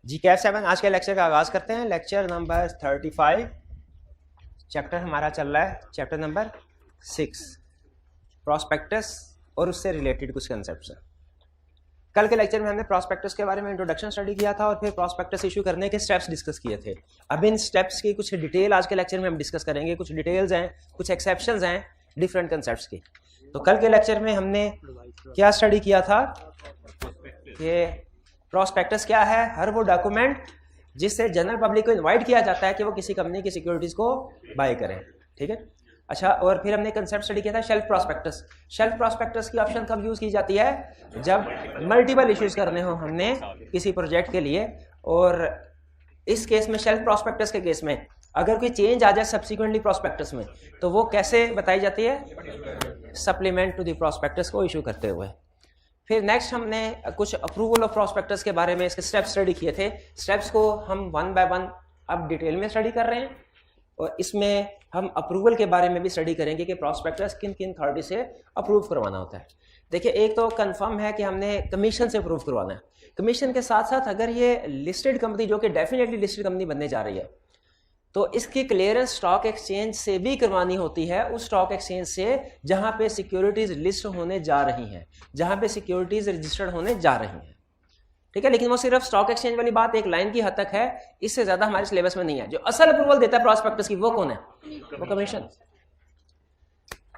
जी कैफ 7 आज के लेक्चर का आगाज़ करते हैं। लेक्चर नंबर 35 चैप्टर हमारा चल रहा है, चैप्टर नंबर 6 प्रॉस्पेक्टस और उससे रिलेटेड कुछ कंसेप्ट्स हैं। कल के लेक्चर में हमने प्रॉस्पेक्टस के बारे में इंट्रोडक्शन स्टडी किया था और फिर प्रॉस्पेक्टस इशू करने के स्टेप्स डिस्कस किए थे। अब इन स्टेप्स की कुछ डिटेल आज के लेक्चर में हम डिस्कस करेंगे। कुछ डिटेल्स हैं, कुछ एक्सेप्शंस हैं डिफरेंट कंसेप्ट्स की। तो कल के लेक्चर में हमने क्या स्टडी किया था कि प्रॉस्पेक्टस क्या है? हर वो डॉक्यूमेंट जिससे जनरल पब्लिक को इनवाइट किया जाता है कि वो किसी कंपनी की सिक्योरिटीज को बाय करें, ठीक है। अच्छा, और फिर हमने कंसेप्ट स्टडी किया था शेल्फ प्रॉस्पेक्टस। शेल्फ प्रॉस्पेक्टस की ऑप्शन कब यूज की जाती है? जब मल्टीपल इश्यूज करने हो हमने किसी प्रोजेक्ट के लिए। और इस केस में शेल्फ प्रॉस्पेक्टस के केस में अगर कोई चेंज आ जाए सब्सिक्वेंटली प्रॉस्पेक्टस में तो वो कैसे बताई जाती है? सप्लीमेंट टू द प्रॉस्पेक्टस को इशू करते हुए। फिर नेक्स्ट हमने कुछ अप्रूवल ऑफ प्रॉस्पेक्टस के बारे में इसके स्टेप्स स्टडी किए थे। स्टेप्स को हम वन बाय वन अब डिटेल में स्टडी कर रहे हैं और इसमें हम अप्रूवल के बारे में भी स्टडी करेंगे कि प्रॉस्पेक्टस किन किन अथॉरिटी से अप्रूव करवाना होता है। देखिए, एक तो कंफर्म है कि हमने कमीशन से अप्रूव करवाना है। कमीशन के साथ साथ अगर ये लिस्टेड कंपनी, जो कि डेफिनेटली लिस्टेड कंपनी बनने जा रही है, तो इसकी क्लियरेंस स्टॉक एक्सचेंज से भी करवानी होती है, उस स्टॉक एक्सचेंज से जहां पे सिक्योरिटीज लिस्ट होने जा रही हैं, जहां पे सिक्योरिटीज रजिस्टर्ड होने जा रही हैं, ठीक है। लेकिन वो सिर्फ स्टॉक एक्सचेंज वाली बात एक लाइन की हद तक है, इससे ज्यादा हमारे सिलेबस में नहीं है। जो असल अप्रूवल देता है प्रॉस्पेक्टस की वो कौन है? वो कमीशन।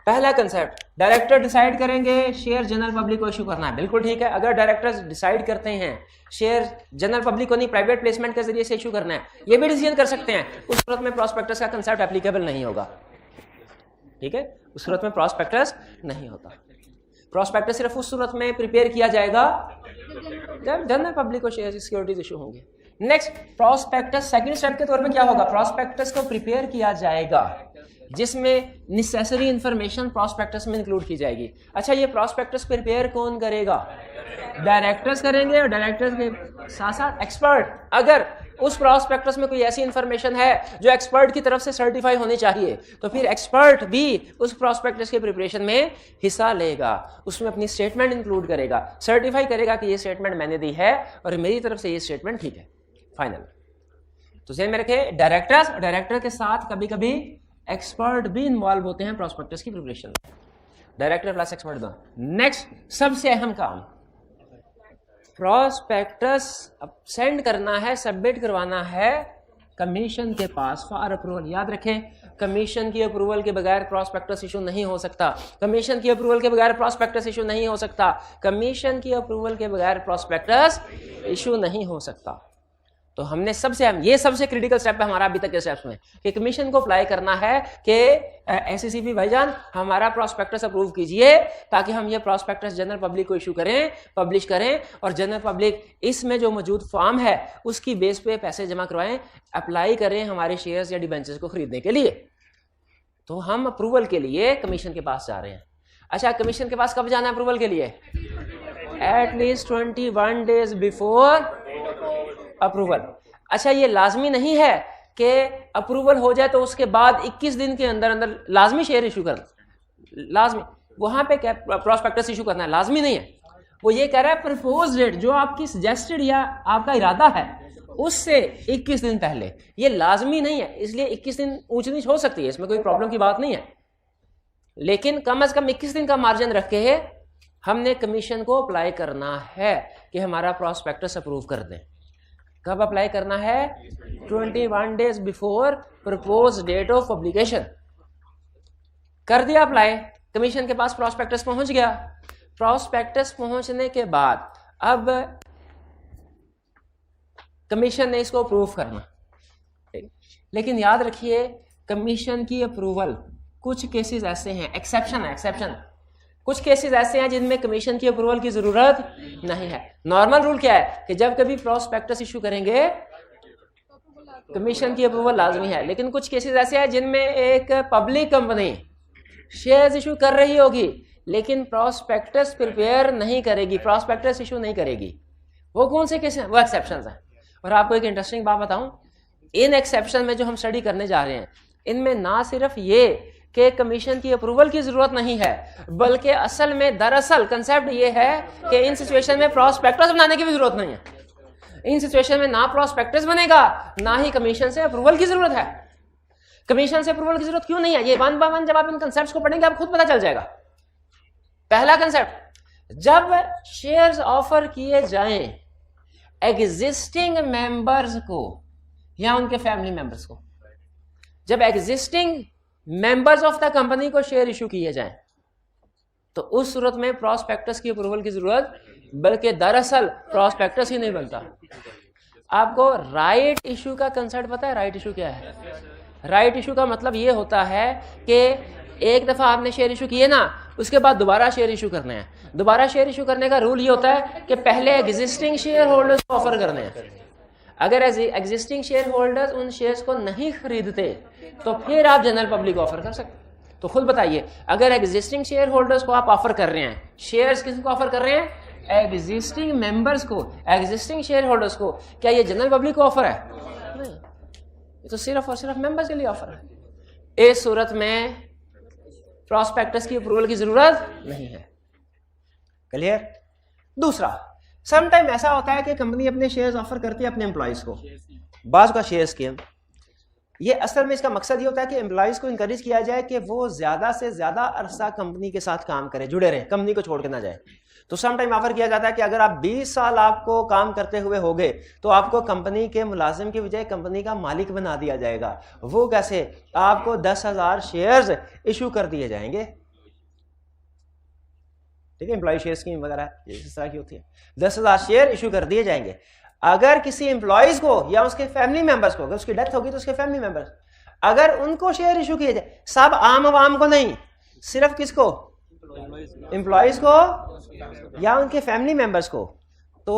पहला कंसेप्ट, डायरेक्टर डिसाइड करेंगे शेयर जनरल पब्लिक को इशू करना है। बिल्कुल ठीक है। अगर डायरेक्टर्स डिसाइड करते हैं शेयर जनरल पब्लिक को नहीं, प्राइवेट प्लेसमेंट के जरिए से इशू करना है, ये भी डिसीजन कर सकते हैं, उस सूरत में प्रॉस्पेक्टस का कंसेप्ट एप्लीकेबल नहीं होगा, ठीक है। उस सूरत में प्रॉस्पेक्टस नहीं होता। प्रॉस्पेक्टस सिर्फ उस सूरत में प्रिपेयर किया जाएगा जब जनरल पब्लिक को शेयर सिक्योरिटीज इशू होंगे। नेक्स्ट, प्रॉस्पेक्टस सेकंड स्टेप के तौर पे क्या होगा? प्रॉस्पेक्टस को प्रिपेयर किया जाएगा जिसमें नेसेसरी इंफॉर्मेशन प्रॉस्पेक्टस में इंक्लूड की जाएगी। अच्छा, ये प्रॉस्पेक्टस प्रिपेयर कौन करेगा? डायरेक्टर्स करेंगे और डायरेक्टर्स के साथ साथ एक्सपर्ट। अगर उस प्रॉस्पेक्टस में कोई ऐसी इंफॉर्मेशन है जो एक्सपर्ट की तरफ से सर्टिफाई होनी चाहिए तो फिर एक्सपर्ट भी उस प्रॉस्पेक्टस के प्रिपरेशन में हिस्सा लेगा, उसमें अपनी स्टेटमेंट इंक्लूड करेगा, सर्टिफाई करेगा कि ये स्टेटमेंट मैंने दी है और मेरी तरफ से ये स्टेटमेंट ठीक है, फाइनल। तो ध्यान में रखें, डायरेक्टर्स और डायरेक्टर के साथ कभी कभी एक्सपर्ट भी इन्वॉल्व होते हैं प्रॉस्पेक्टस की प्रिपरेशन में। डायरेक्टर प्लस एक्सपर्ट दो। नेक्स्ट, सबसे अहम काम, प्रॉस्पेक्टस सेंड करना है, सबमिट करवाना है कमीशन के पास फॉर अप्रूवल। याद रखें, कमीशन की अप्रूवल के बगैर प्रॉस्पेक्टस इशू नहीं हो सकता। कमीशन की अप्रूवल के बगैर प्रॉस्पेक्टस इशू नहीं हो सकता। कमीशन की अप्रूवल के बगैर प्रॉस्पेक्टस इशू नहीं हो सकता। तो हमने सबसे अहम, ये सबसे क्रिटिकल स्टेप है हमारा अभी तक के स्टेप्स में, कि कमीशन को अप्लाई करना है कि एससीसीपी भाईजान हमारा प्रॉस्पेक्टस अप्रूव कीजिए ताकि हम ये प्रॉस्पेक्टस जनरल पब्लिक को इशू करें, पब्लिश करें और जनरल पब्लिक इसमें जो मौजूद फॉर्म है उसकी बेस पे पैसे जमा करवाएं, अप्लाई करें हमारे शेयर्स या डिबेंचर्स को खरीदने के लिए। तो हम अप्रूवल के लिए कमीशन के पास जा रहे हैं। अच्छा, कमीशन के पास कब जाना है अप्रूवल के लिए? At least 21 days before approval. अच्छा, ये लाजमी नहीं है कि अप्रूवल हो जाए तो उसके बाद 21 दिन के अंदर अंदर लाजमी शेयर इशू करना, लाजमी वहां पे क्या प्रॉस्पेक्टस इशू करना है, लाजमी नहीं है। वो ये कह रहा है प्रपोज डेट जो आपकी सजेस्टेड या आपका इरादा है उससे 21 दिन पहले, ये लाजमी नहीं है। इसलिए 21 दिन ऊंच नीच हो सकती है, इसमें कोई प्रॉब्लम की बात नहीं है, लेकिन कम से कम 21 दिन का मार्जिन रख के हमने कमीशन को अप्लाई करना है कि हमारा प्रॉस्पेक्टस अप्रूव कर दें। कब अप्लाई करना है? 21 days before propose date of publication. कर दिया अप्लाई, कमीशन के पास प्रॉस्पेक्टस पहुंच गया। प्रॉस्पेक्टस पहुंचने के बाद अब कमीशन ने इसको अप्रूव करना, लेकिन याद रखिए कमीशन की अप्रूवल कुछ केसेस ऐसे हैं, एक्सेप्शन है, एक्सेप्शन, कुछ केसेस ऐसे हैं जिनमें कमीशन की अप्रूवल की जरूरत नहीं है। नॉर्मल रूल क्या है कि जब कभी प्रॉस्पेक्टस इशू करेंगे कमीशन की अप्रूवल लाजमी है, लेकिन कुछ केसेस ऐसे हैं जिनमें एक पब्लिक कंपनी शेयर्स इशू कर रही होगी लेकिन प्रॉस्पेक्टस प्रिपेयर नहीं करेगी, प्रॉस्पेक्टस इशू नहीं करेगी। वो कौन से केसेस हैं? वो एक्सेप्शंस हैं। और आपको एक इंटरेस्टिंग बात बताऊं, इन एक्सेप्शन में जो हम स्टडी करने जा रहे हैं इनमें ना सिर्फ ये कि कमीशन की अप्रूवल की जरूरत नहीं है, बल्कि असल में दरअसल कंसेप्ट ये है कि इन सिचुएशन में प्रॉस्पेक्टस बनाने की भी जरूरत नहीं है। इन सिचुएशन में ना प्रॉस्पेक्टस बनेगा, ना ही कमीशन से अप्रूवल की जरूरत है। कमीशन से अप्रूवल की जरूरत क्यों नहीं है, ये वन बाय वन जब आप इन कंसेप्ट्स को पढ़ेंगे आपको खुद पता चल जाएगा। पहला कंसेप्ट, जब शेयर्स ऑफर किए जाएं एग्जिस्टिंग मेंबर्स को या उनके फैमिली मेंबर्स को, जब existing members of the company को शेयर इशू किए जाएं तो उस सूरत में प्रॉस्पेक्टस की अप्रूवल की जरूरत, बल्कि दरअसल प्रॉस्पेक्टस ही नहीं बनता। आपको राइट इशू का कंसेप्ट पता है? राइट इशू क्या है? राइट इशू का मतलब ये होता है कि एक दफा आपने शेयर इशू किए ना, उसके बाद दोबारा शेयर इशू करने हैं। दोबारा शेयर इशू करने का रूल ये होता है कि पहले एग्जिस्टिंग शेयर होल्डर्स को ऑफर करने हैं। अगर एग्जिस्टिंग शेयर होल्डर्स उन शेयर्स को नहीं खरीदते तो फिर आप जनरल पब्लिक ऑफर कर सकते। तो खुद बताइए, अगर एग्जिस्टिंग शेयर होल्डर्स को आप ऑफर कर रहे हैं, शेयर्स किसको ऑफर कर रहे हैं? एग्जिस्टिंग मेंबर्स को, एग्जिस्टिंग शेयर होल्डर्स को। क्या ये जनरल पब्लिक को ऑफर है? नहीं, ये तो सिर्फ और सिर्फ मेंबर्स के लिए ऑफर है। इस सूरत में प्रॉस्पेक्टस की अप्रूवल की जरूरत नहीं है। क्लियर? दूसरा, समटाइम ऐसा होता है कि कंपनी अपने शेयर्स ऑफर करती है अपने एम्प्लॉइज को, बाज का शेयर स्कीम। ये असल में इसका मकसद ये होता है कि एम्प्लॉइज को इंकरेज किया जाए कि वो ज्यादा से ज्यादा अरसा कंपनी के साथ काम करें, जुड़े रहें, कंपनी को छोड़ के ना जाए। तो सम टाइम ऑफर किया जाता है कि अगर आप 20 साल आपको काम करते हुए हो गए तो आपको कंपनी के मुलाजिम की बजाय कंपनी का मालिक बना दिया जाएगा। वो कैसे? आपको 10,000 शेयर्स इशू कर दिए जाएंगे। ठीक है, एम्प्लॉय शेयर स्कीम वगैरह इस तरह की होती है। 10,000 शेयर इशू कर दिए जाएंगे। अगर किसी एम्प्लॉयज को या उसके फैमिली मेंबर्स को, अगर उसकी डेथ होगी तो उसके फैमिली मेंबर्स, अगर उनको शेयर इशू किए जाए, सब आम आवाम को नहीं, सिर्फ किसको? एम्प्लॉयज को या उनके फैमिली मेंबर्स को, तो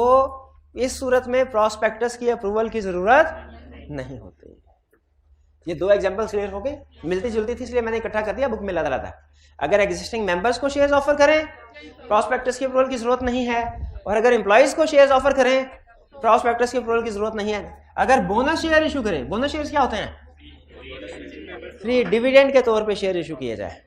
इस सूरत में प्रॉस्पेक्टस की अप्रूवल की जरूरत नहीं होती। ये दो एग्जांपल्स क्लियर हो गए, मिलती जुलती थी इसलिए मैंने इकट्ठा कर दिया, बुक में लगा था। अगर एग्जिस्टिंग मेंबर्स को शेयर्स ऑफर करें प्रॉस्पेक्टस की अप्रूवल की जरूरत नहीं है, और अगर एम्प्लॉयज को शेयर्स ऑफर करें प्रॉस्पेक्टस की अप्रूवल की जरूरत नहीं है। अगर बोनस शेयर इशू करें, बोनस शेयर्स क्या होते हैं? फ्री डिविडेंड के तौर पे शेयर इशू किए जाए।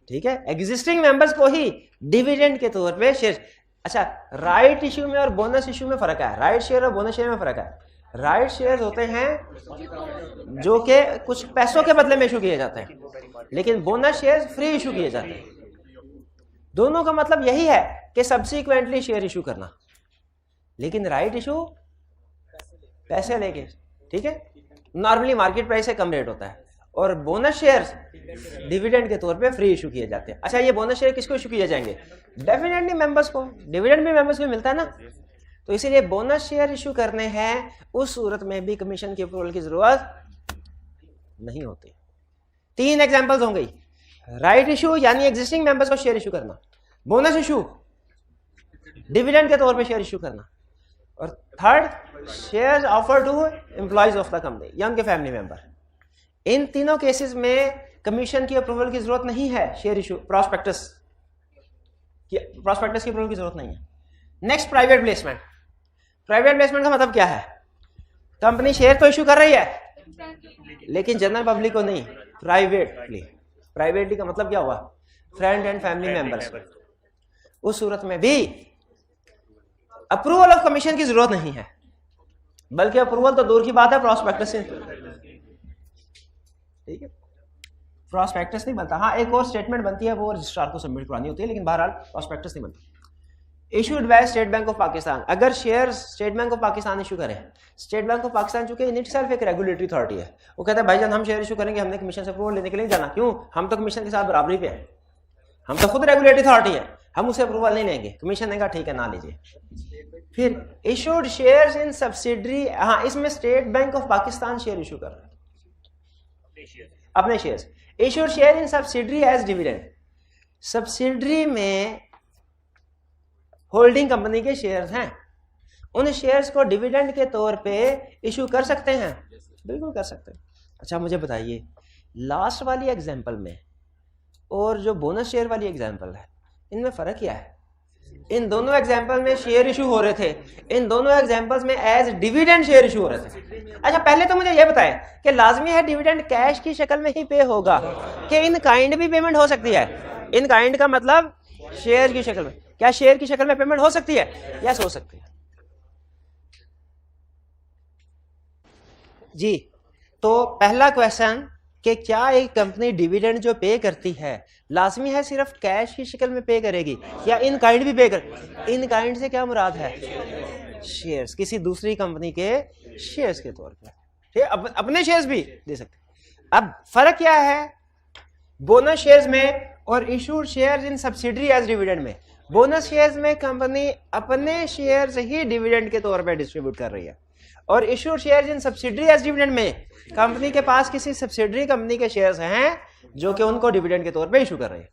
ठीक है, एग्जिस्टिंग मेंबर्स को ही डिविडेंड के तौर पे शेयर। अच्छा, राइट इशू में और बोनस इशू में फर्क है। राइट शेयर और बोनस शेयर में फर्क है। राइट शेयर होते हैं जो कि कुछ पैसों के बदले में इशू किए जाते हैं, लेकिन बोनस शेयर फ्री इशू किए जाते हैं। दोनों का मतलब यही है कि सब्सिक्वेंटली शेयर इशू करना, लेकिन राइट इशू पैसे लेके। ठीक है, नॉर्मली मार्केट प्राइस से कम रेट होता है, और बोनस शेयर्स डिविडेंड के तौर पे फ्री इशू किए जाते हैं। अच्छा, ये बोनस शेयर किसको इशू किए जाएंगे? डेफिनेटली मेंबर्स को। डिविडेंड भी मेंबर्स को मिलता है ना, तो इसीलिए बोनस शेयर इशू करने हैं, उस सूरत में भी कमीशन की अप्रूवल की जरूरत नहीं होती। 3 एग्जांपल्स हो गई। राइट इशू यानी एग्जिस्टिंग मेंबर्स को शेयर इशू करना, बोनस इशू डिविडेंड के तौर पे शेयर इशू करना, और third shares offer to employees of the company या उनके फैमिली मेंबर। इन तीनों केसेस में कमीशन की अप्रूवल की जरूरत नहीं है। शेयर इशू प्रॉस्पेक्टस की अप्रूवल की जरूरत नहीं है। Next, private placement. Private placement का मतलब क्या है? कंपनी शेयर तो इशू कर रही है लेकिन जनरल पब्लिक को नहीं, प्राइवेटली। प्राइवेटली का मतलब क्या हुआ? Friend and family members. उस सूरत में भी अप्रूवल ऑफ कमीशन की जरूरत नहीं है, बल्कि अप्रूवल तो दूर की बात है, प्रॉस्पेक्टस से। ठीक है, प्रॉस्पेक्टस नहीं बनता। हाँ, एक और स्टेटमेंट बनती है, वो रजिस्ट्रार को सबमिट करवानी होती है, लेकिन बहरहाल प्रॉस्पेक्टस नहीं बनता। Issued by State Bank of Pakistan. अगर share State Bank of Pakistan issue करें, स्टेट बैंक ऑफ पाकिस्तान चूंकि इन इटसेल्फ एक रेगुलेटरी अथॉरिटी है, वो कहता है भाईजान हम शेयर इशू करेंगे, हमने कमीशन से अप्रूवल लेने के लिए जाना। क्यों? हम तो कमीशन के साथ बराबरी पे है, हम तो खुद रेगुलेटरी अथॉरिटी है, हम उसे अप्रूवल नहीं लेंगे। कमीशन ने कहा ठीक है, ना लीजिए। फिर इशूड शेयर्स इन सब्सिडरी। हाँ, इसमें State Bank of Pakistan share issue कर रहा है अपने shares. Issued share in subsidiary as dividend. Subsidiary में होल्डिंग कंपनी के शेयर्स हैं, उन शेयर्स को डिविडेंड के तौर पे इशू कर सकते हैं, बिल्कुल कर सकते हैं। अच्छा, मुझे बताइए, लास्ट वाली एग्जांपल में और जो बोनस शेयर वाली एग्जांपल है, इनमें फर्क क्या है? इन दोनों एग्जांपल में शेयर इशू हो रहे थे, इन दोनों एग्जांपल्स में एज डिविडेंड शेयर इशू हो रहे थे। अच्छा, पहले तो मुझे यह बताएं कि लाजमी है डिविडेंड कैश की शक्ल में ही पे होगा कि इन काइंड भी पेमेंट हो सकती है? इन काइंड का मतलब शेयर की शक्ल में। क्या शेयर की शक्ल में पेमेंट हो सकती है? यस, हो सकती है। जी, तो पहला क्वेश्चन कि क्या एक कंपनी डिविडेंड जो पे करती है लाजमी है सिर्फ कैश की शक्ल में पे करेगी या इन काइंड भी पे कर? इन काइंड से क्या मुराद है? शेयर्स, किसी दूसरी कंपनी के शेयर्स के तौर पे, ठीक है, अपने शेयर्स भी दे सकते। अब फर्क क्या है बोनस शेयर्स में और issued shares in subsidiary as dividend में? बोनस शेयर्स में कंपनी अपने शेयर्स ही डिविडेंड के तौर पे डिस्ट्रीब्यूट कर रही है, और issued shares in subsidiary as dividend में कंपनी के पास किसी सब्सिडरी कंपनी के शेयर्स हैं जो कि उनको डिविडेंड के तौर पे इशू कर रही है।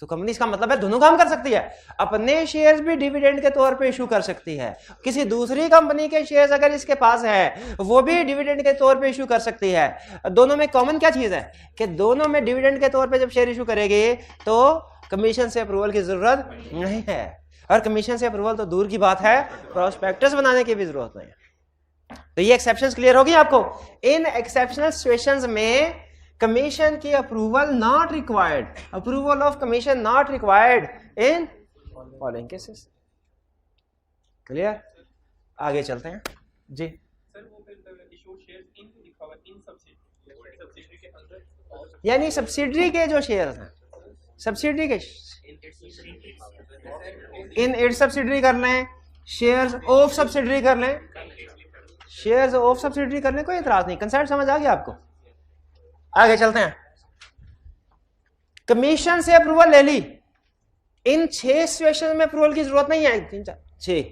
तो कंपनी, इसका मतलब है दोनों काम कर सकती है, अपने शेयर्स भी डिविडेंड के तौर पे इशू कर सकती है, किसी दूसरी कंपनी के शेयर्स अगर इसके पास है वो भी डिविडेंड के तौर पे इशू कर सकती है। दोनों में कॉमन क्या चीज है कि दोनों में डिविडेंड के तौर पे जब शेयर इशू करेगी तो कमीशन से अप्रूवल की जरूरत नहीं है, और कमीशन से अप्रूवल तो दूर की बात है, प्रोस्पेक्टस बनाने की भी जरूरत नहीं है। तो ये एक्सेप्शंस क्लियर होगी आपको। इन एक्सेप्शनल सिचुएशंस में कमीशन की approval not required, approval of commission not required in following cases. Clear? आगे चलते हैं जी। यानी सब्सिडरी के जो शेयर्स हैं, सब्सिडरी के इन इट सब्सिडरी कर लें, शेयर्स ऑफ सब्सिडरी कर लें, शेयर्स ऑफ सब्सिडरी करने कोई इतराज नहीं। कंसेप्ट समझ आ गया आपको? आगे चलते हैं। कमीशन से अप्रूवल ले ली, इन 6 सिचुएशन में अप्रूवल की जरूरत नहीं है, 3 4 6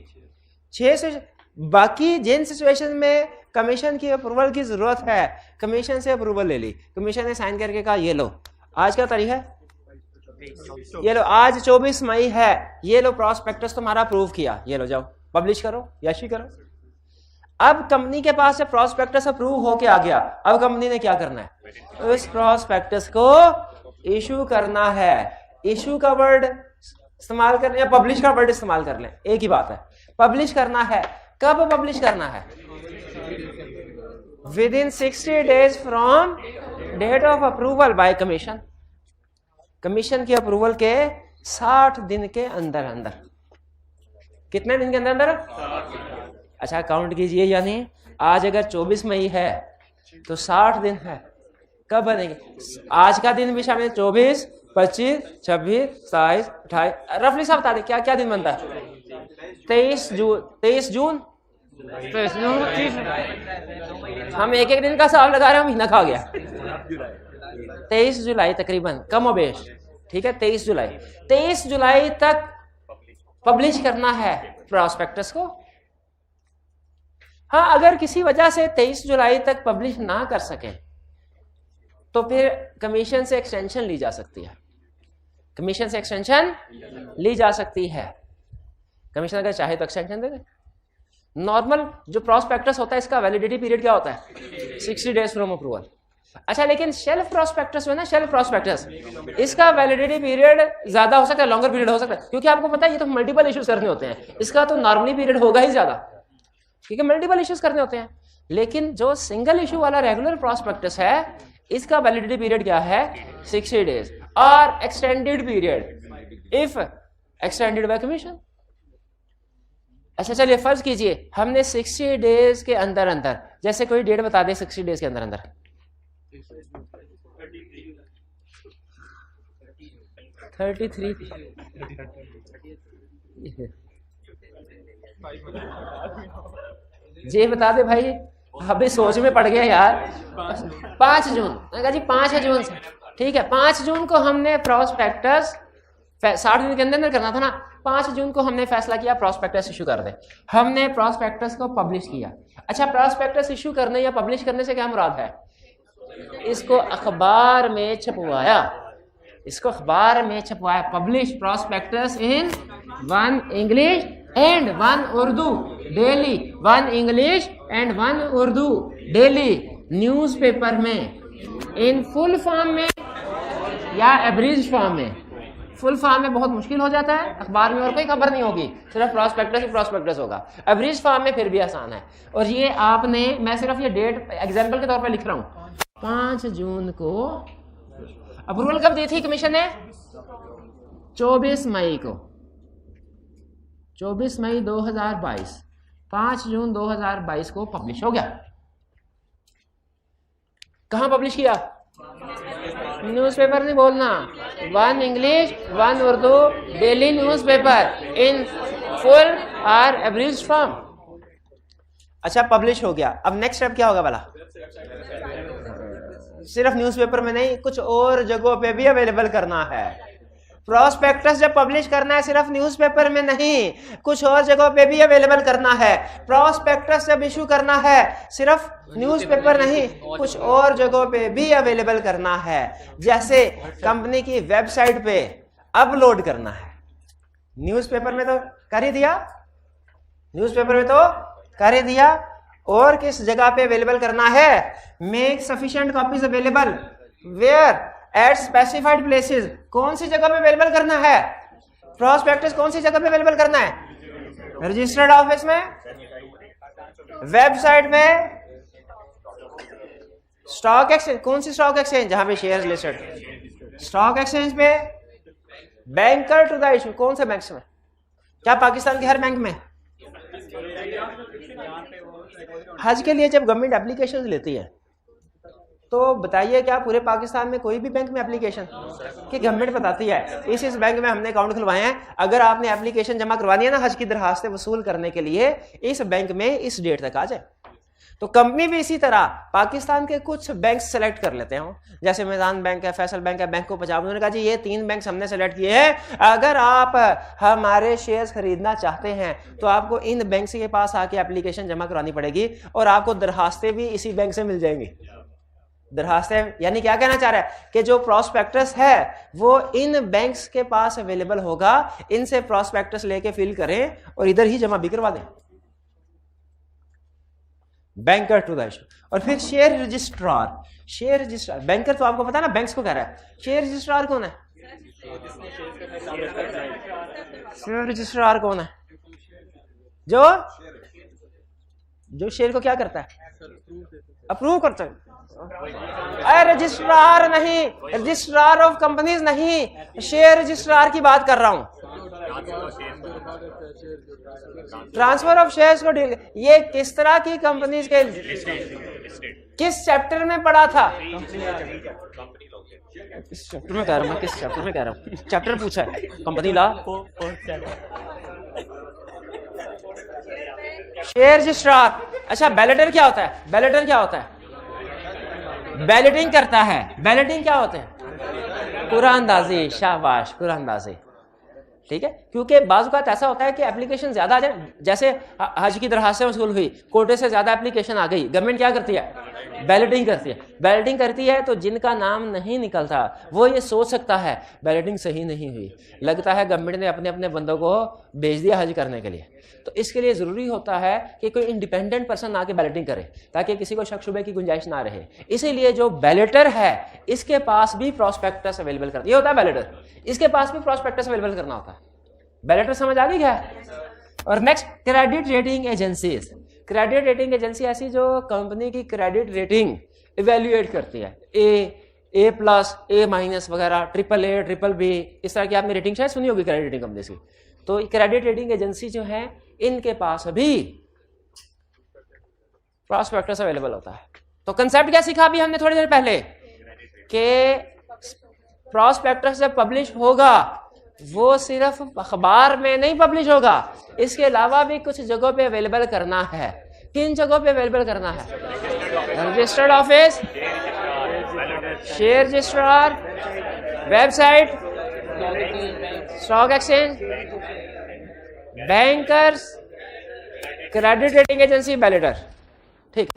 सिचुएशन। बाकी जिन सिचुएशन में कमीशन की अप्रूवल की जरूरत है, कमीशन से अप्रूवल ले ली, कमीशन ने साइन करके कहा ये लो, आज क्या तारीख है, ये लो आज 24 मई है, ये लो प्रॉस्पेक्टस तुम्हारा अप्रूव किया, ये लो जाओ पब्लिश करो, यशी करो। अब कंपनी के पास से प्रॉस्पेक्टस अप्रूव होके आ गया, अब कंपनी ने क्या करना है, उस प्रॉस्पेक्टस को इशू करना है। इशू का वर्ड इस्तेमाल कर लें या पब्लिश का वर्ड इस्तेमाल कर लें, एक ही बात है। पब्लिश करना है, कब पब्लिश करना है? Within 60 days from date of approval by commission. Commission की अप्रूवल के 60 दिन के अंदर अंदर। कितने दिन के अंदर अंदर? अच्छा काउंट कीजिए, यानी आज अगर 24 मई है तो 60 दिन है, कब बनेंगे? आज का दिन भी शामिल, 24, 25, 26, 27, 28, रफली सा बता दें क्या क्या दिन बनता है? 23 जून, 23 जून, 23 जून, 30। हम एक एक दिन का हिसाब लगा रहे हैं, महीना खा गया। 23 जुलाई तकरीबन, कम बेश, ठीक है, 23 जुलाई। 23 जुलाई तक पब्लिश करना है प्रॉस्पेक्टस को। हाँ, अगर किसी वजह से 23 जुलाई तक पब्लिश ना कर सके तो फिर कमीशन से एक्सटेंशन ली जा सकती है, कमीशन से एक्सटेंशन ली जा सकती है। कमीशन अगर चाहे तो एक्सटेंशन दे दे। नॉर्मल जो प्रॉस्पेक्टस होता है इसका वैलिडिटी पीरियड क्या होता है? 60 डेज फ्रॉम अप्रूवल। अच्छा, लेकिन शेल्फ प्रॉस्पेक्टस है ना, शेल्फ प्रॉस्पेक्टस, इसका वैलिडिटी पीरियड ज्यादा हो सकता है, लॉन्गर पीरियड हो सकता है, क्योंकि आपको पता है ये तो मल्टीपल इश्यूज करने होते हैं, इसका तो नॉर्मली पीरियड होगा ही ज्यादा, क्योंकि मल्टीपल इश्यूज करने होते हैं। लेकिन जो सिंगल इशू वाला रेगुलर प्रॉस्पेक्टस है इसका वैलिडिटी पीरियड क्या है? 60 डेज, और extended period if extended by commission. अच्छा चलिए फर्ज कीजिए हमने 60 डेज के अंदर अंदर, जैसे कोई डेट बता दे 60 डेज के अंदर अंदर, 33 जी बता दे भाई, अभी सोच में पड़ गया यार। 5 जून, कहा जी 5 जून से, ठीक है, 5 जून को हमने प्रॉस्पेक्टस 60 दिन के अंदर करना था ना, 5 जून को हमने फैसला किया प्रॉस्पेक्टस इशू कर दे, हमने प्रॉस्पेक्टस को पब्लिश किया। अच्छा, प्रॉस्पेक्टस इशू करने या पब्लिश करने से क्या मुराद है? इसको अखबार में छपवाया, इसको अखबार में छपवाया। Publish prospectus in 1 English and 1 Urdu daily, 1 English and 1 Urdu daily, newspaper में, इन फुल फॉर्म में या एब्रिज फॉर्म में। फुल फॉर्म में बहुत मुश्किल हो जाता है, अखबार में और कोई खबर नहीं होगी, सिर्फ प्रॉस्पेक्टस ही प्रॉस्पेक्टस होगा। एब्रिज फॉर्म में फिर भी आसान है। और ये आपने, मैं सिर्फ ये डेट एग्जाम्पल के तौर पर लिख रहा हूँ, 5 जून को अप्रूवल कब दी थी कमीशन ने? 24 मई को, 24 मई 2022, 5 जून 2022 को पब्लिश हो गया। कहाँ पब्लिश किया? न्यूज़पेपर नहीं बोलना, 1 English 1 Urdu daily newspaper in full और एब्रिव्ड फॉर्म। अच्छा, पब्लिश हो गया, अब नेक्स्ट स्टेप क्या होगा भला? सिर्फ न्यूज़पेपर में नहीं, कुछ और जगहों पे भी अवेलेबल करना है। प्रोस्पेक्टस जब पब्लिश करना है सिर्फ न्यूज़पेपर में नहीं, कुछ और जगहों पे भी अवेलेबल करना है। प्रोस्पेक्टस जब इशू करना है सिर्फ न्यूज़पेपर नहीं, कुछ और जगहों पे भी अवेलेबल करना है। जैसे कंपनी की वेबसाइट पे अपलोड करना है। न्यूज़पेपर में तो कर ही दिया, न्यूज़पेपर में तो कर ही दिया, और किस जगह पे अवेलेबल करना है? Make sufficient copies available where at specified places. कौन सी जगह पे अवेलेबल करना है? प्रोस्पेक्टस कौन सी जगह पे अवेलेबल करना है? रजिस्टर्ड ऑफिस में, वेबसाइट में, स्टॉक एक्सचेंज। कौन सी स्टॉक एक्सचेंज? जहां पे शेयर्स लिस्टेड, स्टॉक एक्सचेंज पे, बैंकर टू द इशू। कौन से बैंक में? क्या पाकिस्तान के हर बैंक में? हज के लिए जब गवर्नमेंट एप्लीकेशन लेती है तो बताइए, क्या पूरे पाकिस्तान में कोई भी बैंक में एप्लीकेशन कि गवर्नमेंट बताती है इस बैंक में हमने अकाउंट खुलवाए हैं, अगर आपने एप्लीकेशन जमा करवानी है ना हज की दरखास्तें वसूल करने के लिए, इस बैंक में इस डेट तक आ जाए। तो कंपनी भी इसी तरह पाकिस्तान के कुछ बैंक सेलेक्ट कर लेते हो, जैसे मैदान बैंक है, फैसल बैंक है, बैंक को पंजाब। उन्होंने कहा जी ये 3 बैंक हमने सेलेक्ट किए हैं, अगर आप हमारे शेयर्स खरीदना चाहते हैं तो आपको इन बैंक के पास आके एप्लीकेशन जमा करानी पड़ेगी और आपको दरखास्तें भी इसी बैंक से मिल जाएंगी। दरखास्तें यानी क्या कहना चाह रहा है कि जो प्रोस्पेक्टस है वो इन बैंक्स के पास अवेलेबल होगा, इनसे प्रोस्पेक्टस लेके फिल करें और इधर ही जमा भी करवा दें। Banker to the issue. और फिर share registrar. Share registrar, banker तो आपको पता है ना बैंक्स को कह रहा है, शेयर रजिस्ट्रार कौन है? शेयर रजिस्ट्रार कौन है? जो शेयर को क्या करता है? अप्रूव करता है। रजिस्ट्रार नहीं, रजिस्ट्रार ऑफ कंपनीज नहीं, शेयर रजिस्ट्रार की बात कर रहा हूं। ट्रांसफर ऑफ शेयर्स को डील, ये किस तरह की कंपनीज के, किस चैप्टर में पढ़ा था? किस चैप्टर में कह रहा हूं, किस चैप्टर में कह रहा हूं? चैप्टर पूछा है कंपनी लॉ। Share registrar. अच्छा, बैलेटर क्या होता है? बैलेटर क्या होता है? बैलेटिंग करता है। बैलेटिंग क्या होते हैं? कुरानंदाजी। शाबाश, कुरानंदाजी। ठीक है, क्योंकि बाज़ औक़ात ऐसा होता है कि एप्लीकेशन ज्यादा आ जाए, जैसे हज की दरखास्तें वसूल हुई, कोटे से ज्यादा एप्लीकेशन आ गई, गवर्नमेंट क्या करती है? बैलेटिंग करती है। बैलेटिंग करती है तो जिनका नाम नहीं निकलता वो ये सोच सकता है बैलेटिंग सही नहीं हुई, लगता है गवर्नमेंट ने अपने अपने बंदों को भेज दिया हज करने के लिए। तो इसके लिए ज़रूरी होता है कि कोई इंडिपेंडेंट पर्सन आके बैलेटिंग करे ताकि किसी को शक शुबे की गुंजाइश ना रहे। इसीलिए जो बैलेटर है इसके पास भी प्रोस्पेक्टस अवेलेबल करना, ये होता है बैलेटर, इसके पास भी प्रोस्पेक्टस अवेलेबल करना होता है। बैलेटर समझ आ गई क्या? और next, credit rating agencies. Credit rating agency ऐसी जो कंपनी की क्रेडिट रेटिंग इवेल्युएट करती है, ए प्लस, ए माइनस वगैरह, ट्रिपल ए, ट्रिपल बी, इस तरह की आपने रेटिंग शायद सुनी होगी क्रेडिट रेटिंग कंपनी की। तो क्रेडिट रेटिंग एजेंसी जो है इनके पास भी प्रोस्पेक्टस अवेलेबल होता है। तो कंसेप्ट क्या सीखा अभी हमने थोड़ी देर पहले कि प्रोस्पेक्टस जब पब्लिश होगा वो सिर्फ अखबार में नहीं पब्लिश होगा, इसके अलावा भी कुछ जगहों पे अवेलेबल करना है। किन जगहों पे अवेलेबल करना है? Registered office, share registrar, website, stock exchange, bankers, credit rating agency, बैलेटर। ठीक।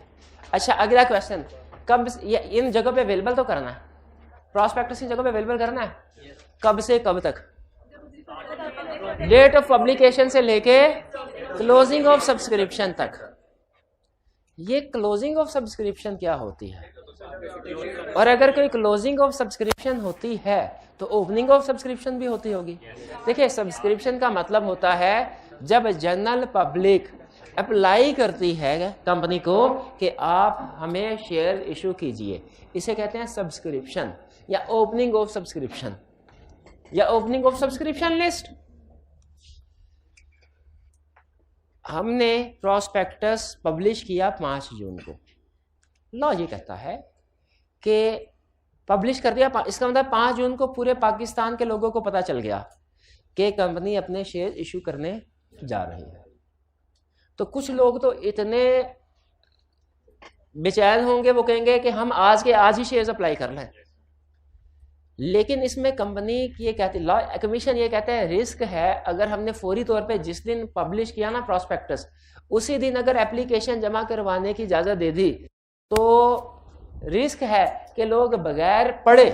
अच्छा, अगला क्वेश्चन, कब इन जगहों पे अवेलेबल तो करना है, प्रोस्पेक्टस इन जगहों पे अवेलेबल करना है, कब से कब तक? डेट ऑफ पब्लिकेशन से लेके क्लोजिंग ऑफ सब्सक्रिप्शन तक। ये क्लोजिंग ऑफ सब्सक्रिप्शन क्या होती है? और अगर कोई क्लोजिंग ऑफ सब्सक्रिप्शन होती है तो ओपनिंग ऑफ सब्सक्रिप्शन भी होती होगी। देखिए, सब्सक्रिप्शन का मतलब होता है जब जनरल पब्लिक अप्लाई करती है कंपनी को कि आप हमें शेयर इशू कीजिए, इसे कहते हैं सब्सक्रिप्शन या ओपनिंग ऑफ सब्सक्रिप्शन या ओपनिंग ऑफ सब्सक्रिप्शन लिस्ट। हमने प्रोस्पेक्टस पब्लिश किया 5 जून को। लॉ ये कहता है कि पब्लिश कर दिया, इसका मतलब 5 जून को पूरे पाकिस्तान के लोगों को पता चल गया कि कंपनी अपने शेयर इशू करने जा रही है। तो कुछ लोग तो इतने बेचैन होंगे, वो कहेंगे कि हम आज के आज ही शेयर्स अप्लाई कर लें। लेकिन इसमें कंपनी ये कहती, लॉ कमीशन ये कहता है रिस्क है, अगर हमने फौरी तौर पे जिस दिन पब्लिश किया ना प्रॉस्पेक्टस, उसी दिन अगर एप्लीकेशन जमा करवाने की इजाज़त दे दी तो रिस्क है कि लोग बगैर पढ़े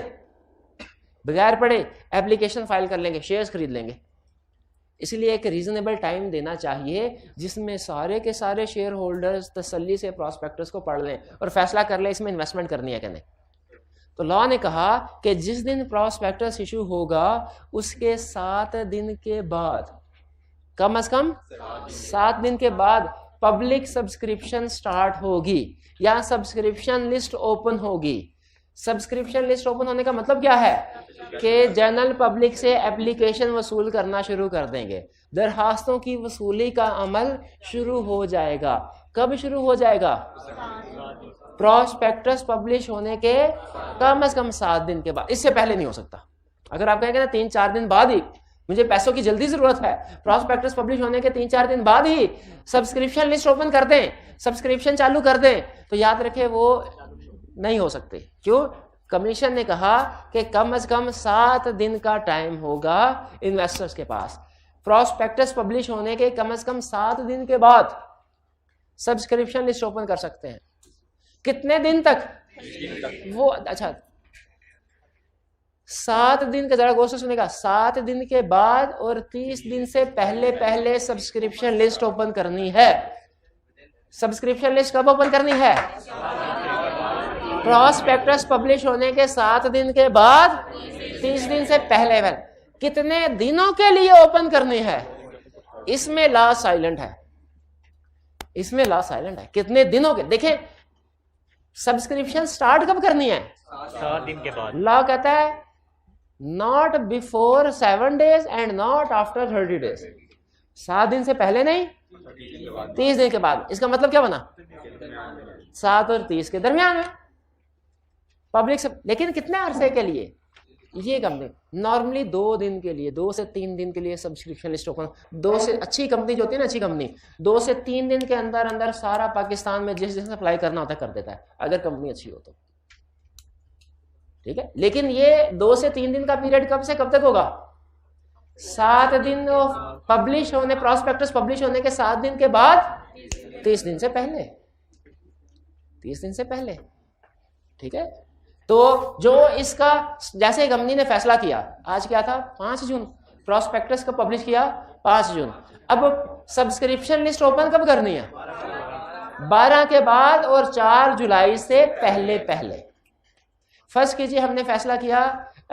एप्लीकेशन फाइल कर लेंगे, शेयर्स खरीद लेंगे। इसलिए एक रीजनेबल टाइम देना चाहिए जिसमें सारे के सारे शेयर होल्डर्स तसल्ली से प्रॉस्पेक्टस को पढ़ लें और फैसला कर लें इसमें इन्वेस्टमेंट करनी है कि नहीं। तो लॉ ने कहा कि जिस दिन प्रॉस्पेक्टस इशू होगा उसके 7 दिन के बाद, कम से कम 7 दिन के बाद पब्लिक सब्सक्रिप्शन स्टार्ट होगी या सब्सक्रिप्शन लिस्ट ओपन होगी। सब्सक्रिप्शन लिस्ट ओपन होने का मतलब क्या है कि जनरल पब्लिक से एप्लीकेशन वसूल करना शुरू कर देंगे, दरखास्तों की वसूली का अमल शुरू हो जाएगा। कब शुरू हो जाएगा? प्रॉस्पेक्टस पब्लिश होने के कम से कम 7 दिन के बाद, इससे पहले नहीं हो सकता। अगर आप कहेंगे ना 3-4 दिन बाद ही मुझे पैसों की जल्दी जरूरत है, प्रॉस्पेक्टस पब्लिश होने के 3-4 दिन बाद ही सब्सक्रिप्शन लिस्ट ओपन कर दें, सब्सक्रिप्शन चालू कर दें, तो याद रखें वो नहीं हो सकते। क्यों? कमीशन ने कहा कि कम से कम 7 दिन का टाइम होगा इन्वेस्टर्स के पास। प्रॉस्पेक्टस पब्लिश होने के कम से कम 7 दिन के बाद सब्सक्रिप्शन लिस्ट ओपन कर सकते हैं। कितने दिन तक? वो अच्छा 7 दिन का, जरा गौर से सुनेगा, 7 दिन के बाद और 30 दिन से पहले सब्सक्रिप्शन लिस्ट ओपन करनी है। सब्सक्रिप्शन लिस्ट कब ओपन करनी है? प्रॉस्पेक्टस पब्लिश होने के 7 दिन के बाद 30 दिन से पहले। कितने दिनों के लिए ओपन करनी है? इसमें लॉ साइलेंट है, इसमें लॉ साइलेंट है। कितने दिनों के? देखें सब्सक्रिप्शन स्टार्ट कब करनी है? 7 दिन के बाद। लॉ कहता है not before 7 days and not after 30 days। 7 दिन से पहले नहीं, 30 दिन के बाद। इसका मतलब क्या बना? 7 और 30 के दरमियान में पब्लिक से। लेकिन कितने अरसे के लिए? ये कंपनी नॉर्मली 2 दिन के लिए, 2 से 3 दिन के लिए सब्सक्रिप्शन लिस्ट ओपन। 2 से अच्छी कंपनी जो होती है ना, अच्छी कंपनी 2 से 3 दिन के अंदर अंदर सारा पाकिस्तान में जिस अप्लाई करना होता है कर देता है, अगर कंपनी अच्छी हो तो। ठीक है, लेकिन ये 2 से 3 दिन का पीरियड कब से कब तक होगा? 7 दिन पब्लिश होने, प्रॉस्पेक्टस पब्लिश होने के 7 दिन के बाद 30 दिन से पहले, 30 दिन से पहले। ठीक है, तो जो इसका जैसे कंपनी ने फैसला किया, आज क्या था? 5 जून, प्रॉस्पेक्टस को पब्लिश किया 5 जून। अब सब्सक्रिप्शन लिस्ट ओपन कब करनी है? 12 के बाद और 4 जुलाई से पहले। फर्स्ट कीजिए हमने फैसला किया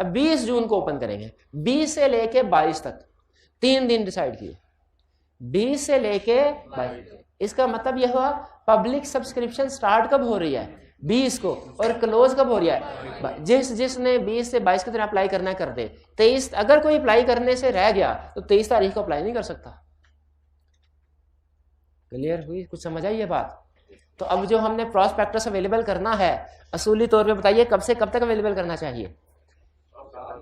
20 जून को ओपन करेंगे, 20 से लेके 22 तक 3 दिन डिसाइड किए, 20 से लेके 22। इसका मतलब यह हुआ पब्लिक सब्सक्रिप्शन स्टार्ट कब हो रही है? 20 को, और क्लोज कब हो रहा है? जिसने 20 से 22 के दिन अप्लाई करना कर दे। 23 अगर कोई अप्लाई करने से रह गया तो 23 तारीख को अप्लाई नहीं कर सकता। क्लियर हुई? कुछ समझ आई ये बात? तो अब जो हमने प्रॉस्पेक्टस अवेलेबल करना है, असूली तौर पे बताइए कब से कब तक अवेलेबल करना चाहिए?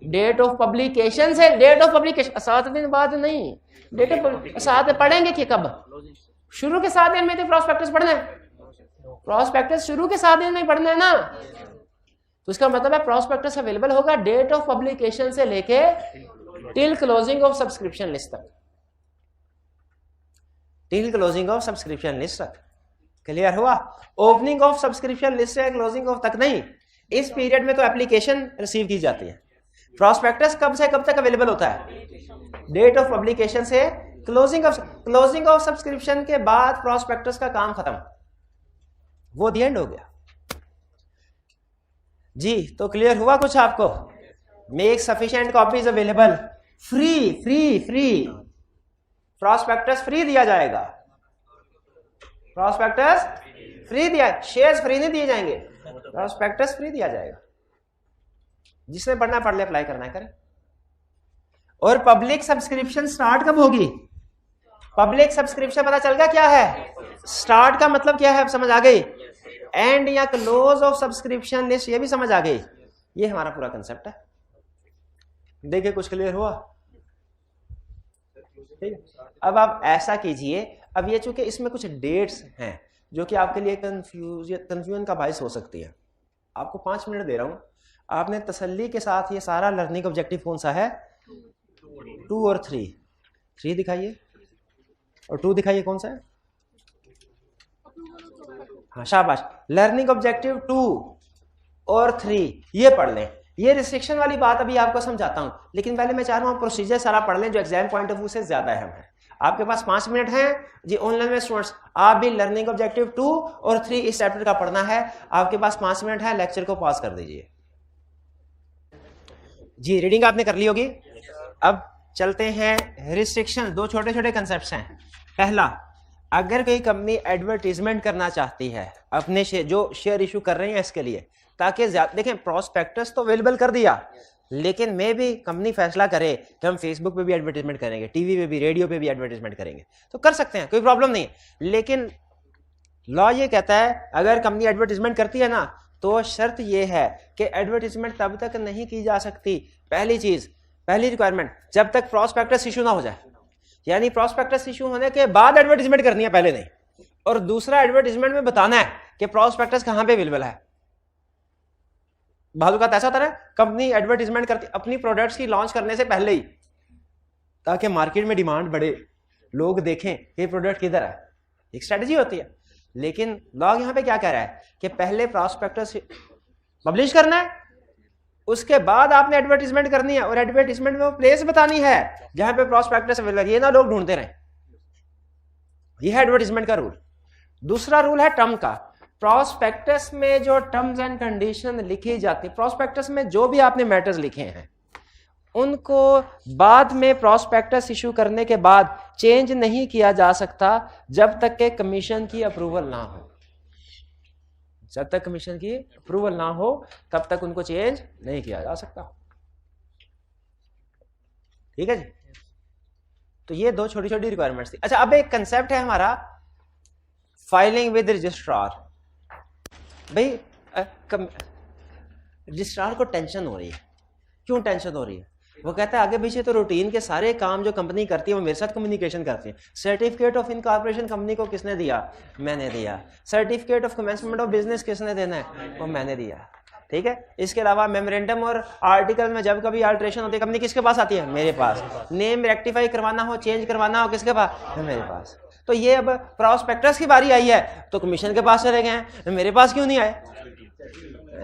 डेट ऑफ पब्लिकेशन से, डेट ऑफ पब्लिकेशन 7 दिन बाद नहीं, डेट ऑफ 7 पढ़ेंगे कि कब? शुरू के 7 दिन में थे प्रॉस्पेक्टस पढ़ना है, प्रॉस्पेक्टस शुरू के 7 दिन में पढ़ना है ना। तो इसका मतलब है प्रॉस्पेक्टस अवेलेबल होगा डेट ऑफ पब्लिकेशन से लेके till closing of subscription list तक, till closing of subscription list तक। क्लियर हुआ? ओपनिंग ऑफ सब्सक्रिप्शन लिस्ट से क्लोजिंग ऑफ तक नहीं, इस पीरियड में तो एप्लीकेशन रिसीव की जाती है। प्रॉस्पेक्टस कब से कब तक अवेलेबल होता है? डेट ऑफ पब्लिकेशन से क्लोजिंग ऑफ सब्सक्रिप्शन के बाद प्रॉस्पेक्टस का काम खत्म, वो द एंड हो गया जी। तो क्लियर हुआ कुछ आपको? Make sufficient copies available, free prospectus free दिया जाएगा, प्रॉस्पेक्टस फ्री दिया, शेयर्स फ्री नहीं दिए जाएंगे, प्रॉस्पेक्टस फ्री दिया जाएगा। जिसने पढ़ना पढ़ ले, अप्लाई करना है करें। और पब्लिक सब्सक्रिप्शन स्टार्ट कब होगी? पब्लिक सब्सक्रिप्शन पता चल गया क्या है? स्टार्ट का मतलब क्या है, समझ आ गई? एंड या क्लोज ऑफ सब्सक्रिप्शन लिस्ट, ये भी समझ आ गई। ये हमारा पूरा कंसेप्ट है। देखिए कुछ क्लियर हुआ? ठीक है, अब आप ऐसा कीजिए, अब ये चूंकि इसमें कुछ डेट्स हैं जो कि आपके लिए कंफ्यूजन का बायस हो सकती है, आपको 5 मिनट दे रहा हूं, आपने तसल्ली के साथ ये सारा लर्निंग ऑब्जेक्टिव कौन सा है, 2 और 3 दिखाइए, और 2 दिखाइए कौन सा है, हाँ शाबाश, लर्निंग ऑब्जेक्टिव 2 और 3 ये पढ़ लें। ये रिस्ट्रिक्शन वाली बात अभी आपको समझाता हूं, लेकिन पहले मैं चाह रहा हूं प्रोसीजर सारा पढ़ लें जो एग्जाम पॉइंट ऑफ व्यू से ज्यादा अहम है। आपके पास 5 मिनट हैं जी, ऑनलाइन में स्टूडेंट्स आप भी लर्निंग ऑब्जेक्टिव 2 और 3 इस चैप्टर का पढ़ना है। आपके पास 5 मिनट है, लेक्चर को पॉज कर दीजिए जी। रीडिंग आपने कर ली होगी। अब चलते हैं रिस्ट्रिक्शन, 2 छोटे छोटे कंसेप्ट हैं। पहला, अगर कोई कंपनी एडवर्टीजमेंट करना चाहती है अपने जो शेयर इशू कर रही है इसके लिए, ताकि देखें प्रोस्पेक्टस तो अवेलेबल कर दिया, लेकिन मे भी कंपनी फैसला करे कि हम फेसबुक पे भी एडवर्टीजमेंट करेंगे, टीवी पे भी, रेडियो पे भी एडवर्टीजमेंट करेंगे, तो कर सकते हैं, कोई प्रॉब्लम नहीं है। लेकिन लॉ ये कहता है अगर कंपनी एडवर्टीजमेंट करती है ना, तो शर्त ये है कि एडवर्टीजमेंट तब तक नहीं की जा सकती, पहली चीज, पहली रिक्वायरमेंट, जब तक प्रोस्पेक्टस इशू ना हो जाए। यानी प्रोस्पेक्टस इशू होने के बाद एडवर्टीजमेंट करनी है, पहले नहीं। और दूसरा, एडवर्टीजमेंट में बताना है कि प्रोस्पेक्टस कहां पे अवेलेबल है। बाजूकात ऐसा होता है कंपनी एडवर्टीजमेंट करती अपनी प्रोडक्ट्स की लॉन्च करने से पहले ही, ताकि मार्केट में डिमांड बढ़े, लोग देखें कि प्रोडक्ट किधर है, एक स्ट्रेटजी होती है। लेकिन लॉ यहां पे क्या कह रहा है कि पहले प्रोस्पेक्टस पब्लिश करना है, उसके बाद आपने एडवर्टीजमेंट करनी है, और एडवर्टीजमेंट में वो प्लेस बतानी है जहां पे प्रोस्पेक्टस अवेलेबल है, ये ना लोग ढूंढते रहे। यह है एडवर्टीजमेंट का रूल। दूसरा रूल है टर्म का। प्रोस्पेक्टस में जो टर्म्स एंड कंडीशन लिखी जाती, प्रोस्पेक्टस में जो भी आपने मैटर्स लिखे हैं उनको बाद में प्रोस्पेक्टस इशू करने के बाद चेंज नहीं किया जा सकता जब तक के कमीशन की अप्रूवल ना हो। जब तक कमीशन की अप्रूवल ना हो तब तक उनको चेंज नहीं किया जा सकता। ठीक है जी। तो ये 2 छोटी छोटी रिक्वायरमेंट्स थी। अच्छा, अब एक कंसेप्ट है हमारा फाइलिंग विद रजिस्ट्रार। भाई रजिस्ट्रार को टेंशन हो रही है। क्यों टेंशन हो रही है? वो कहता है आगे पीछे तो रूटीन के सारे काम जो कंपनी करती है वो मेरे साथ कम्युनिकेशन करती है। सर्टिफिकेट ऑफ इनकॉर्पोरेशन कंपनी को किसने दिया? मैंने दिया। Certificate of commencement of business किसने देना है? वो मैंने दिया। ठीक है। इसके अलावा मेमोरेंडम और आर्टिकल में जब कभी अल्ट्रेशन होती है कंपनी किसके पास आती है? मेरे पास। नेम रेक्टिफाई करवाना हो, चेंज करवाना हो, किसके पास? मेरे पास। तो ये अब प्रोस्पेक्टस की बारी आई है तो कमीशन के पास चले गए हैं, मेरे पास क्यों नहीं आए?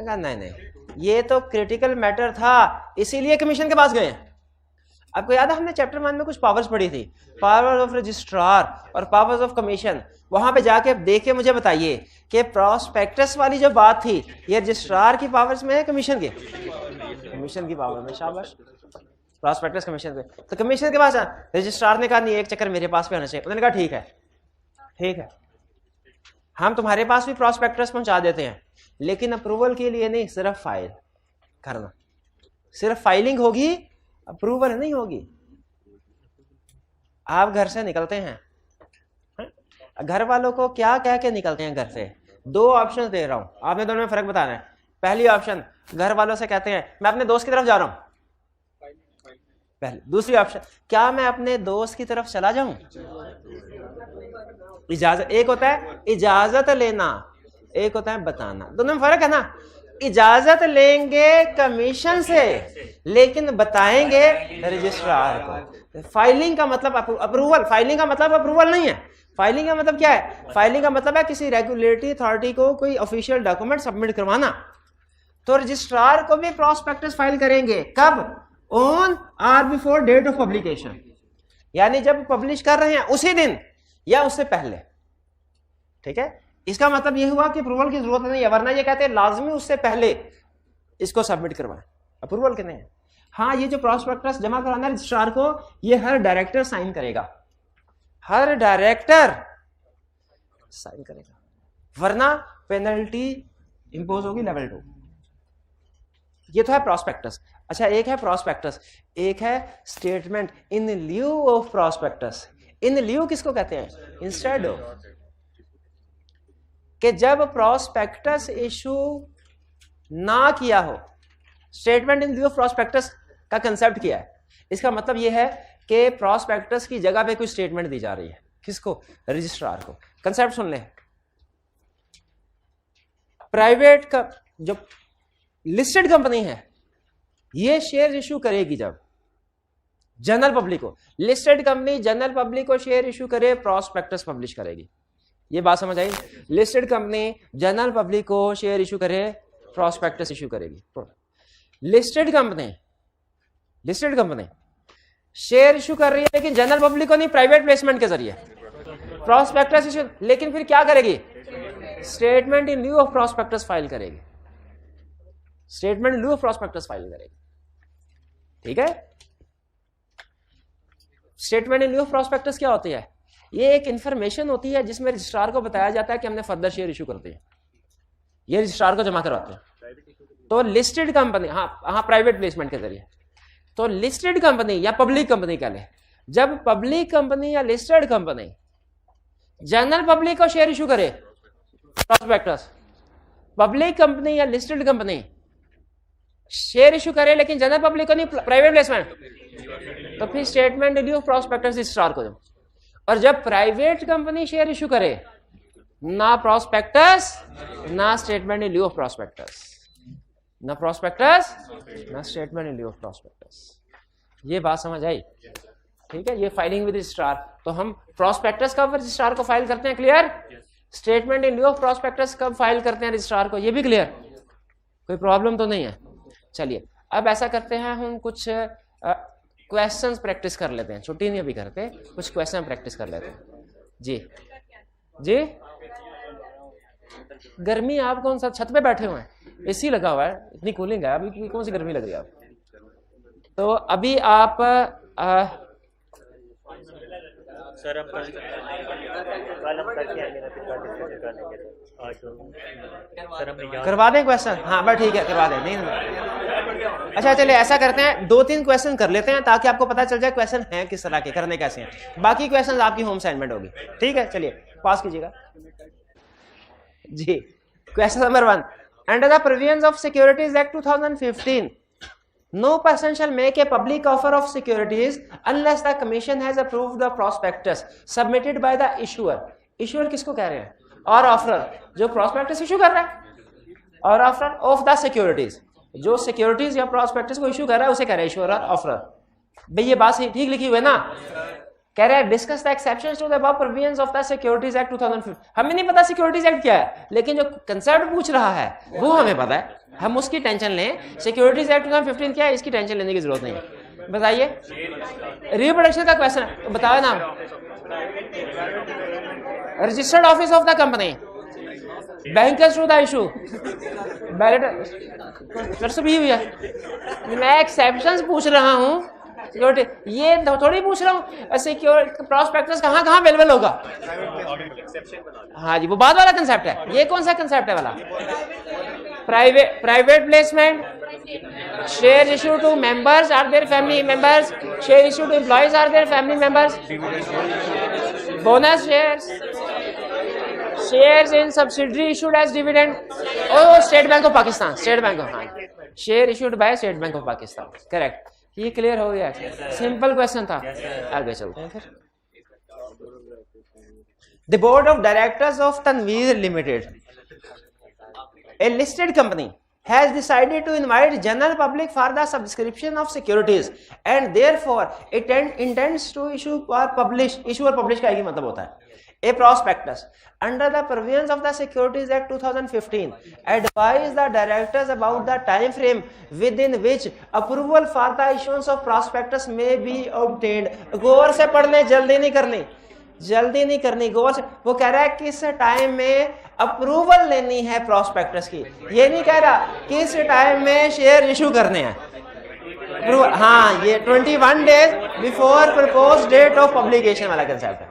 नहीं नहीं, ये तो क्रिटिकल मैटर था इसीलिए कमीशन के पास गए हैं। आपको याद है हमने चैप्टर 1 में कुछ पावर्स पढ़ी थी, पावर ऑफ रजिस्ट्रार और पावर्स ऑफ कमीशन। वहां पे जाके देखे मुझे बताइए कि प्रोस्पेक्टस वाली जो बात थी ये रजिस्ट्रार की पावर्स में है कमीशन के? कमीशन की पावर में। शाबाश। प्रोस्पेक्टस कमीशन पे, तो कमीशन के पास रजिस्ट्रार ने कहा नहीं, एक चक्कर मेरे पास भी आना चाहिए। उन्होंने कहा ठीक है, ठीक है, हम तुम्हारे पास भी प्रोस्पेक्टस पहुंचा देते हैं, लेकिन अप्रूवल के लिए नहीं, सिर्फ फाइल करना। सिर्फ फाइलिंग होगी, अप्रूवल नहीं होगी। आप घर से निकलते हैं, घर वालों को क्या कह के निकलते हैं घर से? 2 ऑप्शन दे रहा हूं, आपने दोनों में फर्क बताना है। पहली ऑप्शन, घर वालों से कहते हैं मैं अपने दोस्त की तरफ जा रहा हूं, पहले। दूसरी ऑप्शन, क्या मैं अपने दोस्त की तरफ चला जाऊं? इजाजत। एक होता है इजाजत लेना, एक होता है बताना। दोनों में फर्क है ना। इजाजत लेंगे कमीशन से, लेकिन बताएंगे रजिस्ट्रार को। फाइलिंग का मतलब अप्रूवल, फाइलिंग का मतलब अप्रूवल नहीं है। फाइलिंग का मतलब क्या है? फाइलिंग का मतलब है किसी रेगुलेटरी अथॉरिटी को कोई ऑफिशियल डॉक्यूमेंट सबमिट करवाना। तो रजिस्ट्रार को भी प्रोस्पेक्टस फाइल करेंगे, कब? ऑन और बिफोर डेट ऑफ पब्लिकेशन, यानी जब पब्लिश कर रहे हैं उसी दिन या उससे पहले। ठीक है। इसका मतलब यह हुआ कि अप्रूवल की जरूरत नहीं है, वरना ये कहते हैं लाजमी उससे पहले इसको सबमिट करवाएं, अप्रूवल के नहीं। हाँ, ये जो प्रोस्पेक्टस जमा कराना है रजिस्ट्रार को, ये हर डायरेक्टर साइन करेगा, हर डायरेक्टर साइन करेगा, वरना पेनल्टी इंपोज होगी लेवल 2। ये तो है प्रोस्पेक्टस। अच्छा, एक है प्रोस्पेक्टस, एक है statement in lieu of prospectus. In lieu किसको कहते हैं? Instead of. कि जब प्रोस्पेक्टस इशू ना किया हो, statement in lieu of prospectus का कंसेप्ट किया है, इसका मतलब यह है कि प्रोस्पेक्टस की जगह पे कोई स्टेटमेंट दी जा रही है, किसको? रजिस्ट्रार को। कंसेप्ट सुन लें, प्राइवेट का जो लिस्टेड कंपनी है ये शेयर इशू करेगी जब जनरल पब्लिक को, लिस्टेड कंपनी जनरल पब्लिक को शेयर इशू करे, प्रोस्पेक्टस पब्लिश करेगी। ये बात समझ आई? लिस्टेड कंपनी जनरल पब्लिक को शेयर इशू करे, प्रोस्पेक्टस इशू करेगी। लिस्टेड कंपनी शेयर इशू कर रही है लेकिन जनरल पब्लिक को नहीं, प्राइवेट प्लेसमेंट के जरिए प्रोस्पेक्टस इशू, लेकिन फिर क्या करेगी? Statement in lieu of prospectus file करेगी, statement in lieu of prospectus file करेगी। ठीक है, statement in lieu of prospectus क्या होती है? ये एक इंफॉर्मेशन होती है जिसमें रजिस्ट्रार को बताया जाता है कि हमने फर्दर शेयर इशू करते हैं, ये रजिस्ट्रार को जमा करवाते हैं। तो लिस्टेड कंपनी, हाँ प्राइवेट प्लेसमेंट के जरिए, तो लिस्टेड कंपनी या पब्लिक कंपनी कह ले, जब पब्लिक कंपनी या लिस्टेड कंपनी जनरल पब्लिक को शेयर इशू करे प्रोस्पेक्टस, पब्लिक कंपनी या लिस्टेड कंपनी शेयर इशू करे लेकिन जनरल पब्लिक को नहीं, प्राइवेट प्लेसमेंट, तो फिर statement in lieu of prospectus registrar को। और जब प्राइवेट कंपनी शेयर इशू करे, ना प्रोस्पेक्टस ना statement in lieu of prospectus, ना प्रोस्पेक्टस ना statement in lieu of prospectus. ये बात समझ आई? ठीक है, ये फाइलिंग विद रजिस्ट्रार। तो हम प्रोस्पेक्टस कब रजिस्ट्रार को फाइल करते हैं, clear? Statement in lieu of prospectus कब फाइल करते हैं रजिस्ट्रार को, ये भी क्लियर? कोई प्रॉब्लम तो नहीं है? चलिए अब ऐसा करते हैं, हम कुछ क्वेश्चंस प्रैक्टिस कर लेते हैं, छुट्टी नहीं अभी करते, कुछ क्वेश्चन प्रैक्टिस कर लेते हैं। जी गर्मी, आप कौन सा छत पे बैठे हुए हैं? एसी लगा हुआ है, इतनी कूलिंग है, अभी कौन सी गर्मी लग रही है आप? तो अभी आप सर करवा दें क्वेश्चन? हाँ बस ठीक है, करवा दें। नहीं अच्छा चलिए ऐसा करते हैं, 2-3 क्वेश्चन कर लेते हैं ताकि आपको पता चल जाए क्वेश्चन हैं किस तरह के, करने कैसे हैं। बाकी क्वेश्चन आपकी होम असाइनमेंट होगी। ठीक है, चलिए पास कीजिएगा जी। Question number 1, under the provisions of securities act 2015 no person shall make a public offer of securities unless the commission has approved the prospectus submitted by the issuer। issuer किसको कह रहे हैं? और ऑफरर, जो prospectus issue कर रहा है, और ऑफरर ऑफ द सिक्योरिटीज, जो सिक्योरिटीज या prospectus को इशू कर रहा है उसे कह रहे हैं इशूअर, ऑफरर। भाई ये बात सही ठीक लिखी हुई है ना? कह रहा है discuss the exceptions to the above provisions of the securities act 2015। हमें नहीं पता सिक्योरिटीज एक्ट क्या है, लेकिन जो कंसेप्ट पूछ रहा है वो हमें पता है, हम उसकी टेंशन लें। सिक्योरिटीज एक्ट 2015 क्या है, इसकी टेंशन लेने की जरूरत नहीं है। बताइए, रिप्रोडक्शन का क्वेश्चन है, बताओ नाम। Registered office of the company, bankers to the issue, ballot भी हुई है। मैं एक्सेप्शंस पूछ रहा हूँ, सिक्योरिटी ये थोड़ी पूछ रहा हूँ सिक्योरिटी प्रोस्पेक्टस कहाँ कहाँ अवेलेबल होगा। हाँ जी, वो बाद वाला कंसेप्ट है। ये कौन सा कंसेप्ट है वाला? Private placement, share issue to members or their family members, share issue to employees or their family members, bonus shares in subsidiary issued as dividend. Oh State Bank of Pakistan, State Bank of, हाँ share issued by State Bank of Pakistan, correct. ये clear हो गया? Simple question था। आगे चलते हैं फिर। The board of directors of Tanveer limited, a listed company, has decided to invite general public for the subscription of securities and therefore it intends to issue or publish, issue और publish का एक ही मतलब होता है, a prospectus under the provisions of the Securities Act 2015, advise the directors about the time frame within which approval for the issuance of prospectus may be obtained। गौर से पढ़ने, जल्दी नहीं करनी, जल्दी नहीं करनी, गौर से। वो कह रहा है किस टाइम में अप्रूवल लेनी है प्रोस्पेक्टस की, ये नहीं कह रहा किस टाइम में शेयर इशू करने हैं। हाँ, ये 21 days before propose date of publication वाला कंसेप्ट है।